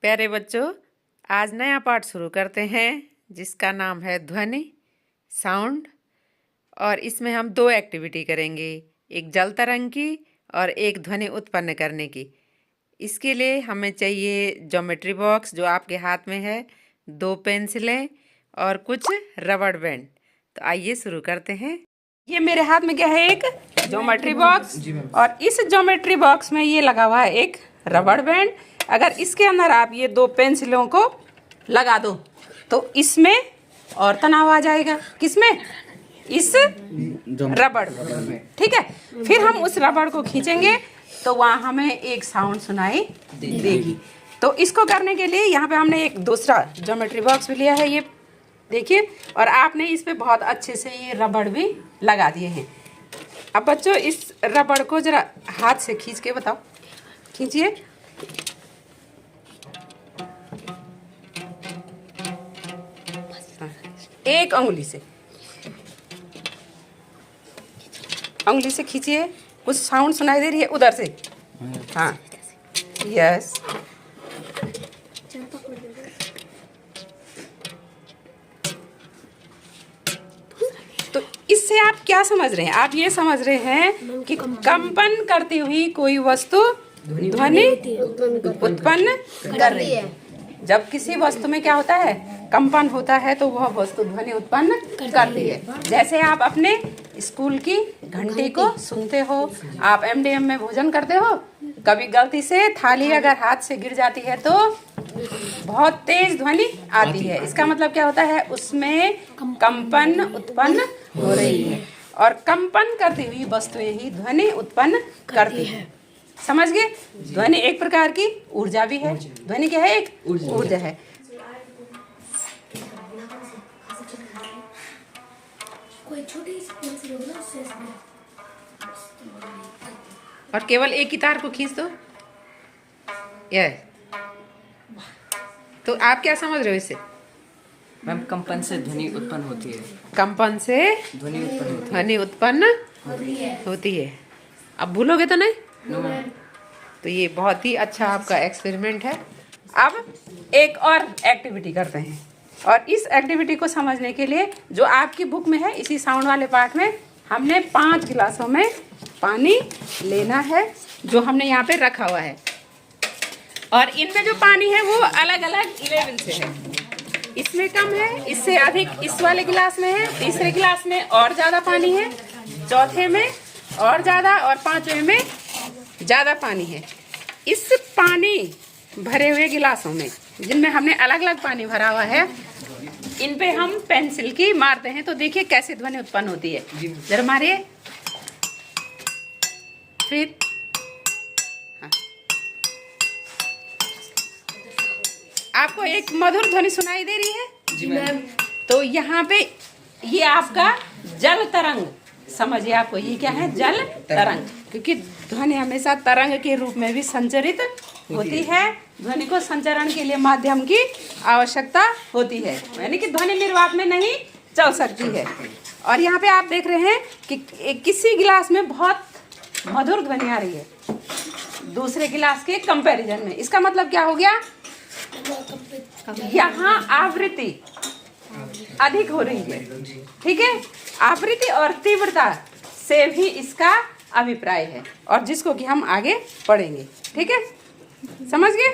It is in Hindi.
प्यारे बच्चों, आज नया पाठ शुरू करते हैं जिसका नाम है ध्वनि साउंड। और इसमें हम दो एक्टिविटी करेंगे, एक जल तरंग की और एक ध्वनि उत्पन्न करने की। इसके लिए हमें चाहिए ज्योमेट्री बॉक्स जो आपके हाथ में है, 2 पेंसिलें और कुछ रबड़ बैंड। तो आइए शुरू करते हैं। ये मेरे हाथ में क्या है, एक ज्योमेट्री बॉक्स, और इस ज्योमेट्री बॉक्स में ये लगा हुआ है एक रबड़ बैंड। अगर इसके अंदर आप ये 2 पेंसिलों को लगा दो तो इसमें और तनाव आ जाएगा। किसमें? इस रबड़ में। ठीक है, फिर हम उस रबड़ को खींचेंगे तो वहाँ हमें एक साउंड सुनाई देगी। तो इसको करने के लिए यहाँ पे हमने एक दूसरा ज्योमेट्री बॉक्स भी लिया है, ये देखिए, और आपने इस पे बहुत अच्छे से ये रबड़ भी लगा दिए हैं। अब बच्चों, इस रबड़ को जरा हाथ से खींच के बताओ, खींचिए। एक उंगली से खींचिए। कुछ साउंड सुनाई दे रही है उधर से? हाँ, यस। तो इससे आप क्या समझ रहे हैं? आप ये समझ रहे हैं कि कंपन करती हुई कोई वस्तु ध्वनि उत्पन्न कर रही है। जब किसी वस्तु में क्या होता है, कंपन होता है, तो वह वस्तु ध्वनि उत्पन्न करती है। जैसे आप अपने स्कूल की घंटी को सुनते हो, आप एमडीएम में भोजन करते हो, कभी गलती से थाली अगर हाथ से गिर जाती है तो बहुत तेज ध्वनि आती है। इसका मतलब क्या होता है, उसमें कंपन उत्पन्न हो रही है, और कंपन करती हुई वस्तुएं ही ध्वनि उत्पन्न करती है। समझ गए? ध्वनि एक प्रकार की ऊर्जा भी है। ध्वनि क्या है? एक ऊर्जा है। कोई छोटी सी और केवल एक ही तार को खींच दो। यह तो आप क्या समझ रहे हो इससे? मैम, कंपन से ध्वनि उत्पन्न होती है। कंपन से ध्वनि उत्पन्न होती है। अब भूलोगे तो नहीं? तो ये बहुत ही अच्छा आपका एक्सपेरिमेंट है। अब एक और एक्टिविटी करते हैं, और इस एक्टिविटी को समझने के लिए जो आपकी बुक में है, इसी साउंड वाले पार्ट में हमने 5 गिलासों में पानी लेना है, जो हमने यहाँ पे रखा हुआ है। और इनमें जो पानी है वो अलग अलग लेवल से है। इसमें कम है, इससे अधिक इस वाले गिलास में है, तीसरे गिलास में और ज़्यादा पानी है, चौथे में और ज़्यादा, और 5वें में ज़्यादा पानी है। इस पानी भरे हुए गिलासों में, जिनमें हमने अलग अलग पानी भरा हुआ है, इन पे हम पेंसिल की मारते हैं तो देखिए कैसे ध्वनि उत्पन्न होती है। जरा मारिए। फिर हाँ, आपको एक मधुर ध्वनि सुनाई दे रही है? जी मैम। तो यहाँ पे ये आपका जल तरंग, समझिए, आपको ये क्या है? जल तरंग। क्योंकि ध्वनि हमेशा तरंग के रूप में भी संचरित होती है। ध्वनि को संचरण के लिए माध्यम की आवश्यकता होती है, यानी कि ध्वनि निर्वात में नहीं चल सकती है। और यहाँ पे आप देख रहे हैं कि किसी गिलास में बहुत मधुर ध्वनि आ रही है दूसरे गिलास के कंपैरिजन में। इसका मतलब क्या हो गया? यहाँ आवृत्ति अधिक हो रही है। ठीक है, आवृत्ति और तीव्रता से भी इसका अभिप्राय है, और जिसको कि हम आगे पढ़ेंगे। ठीक है, समझ गए?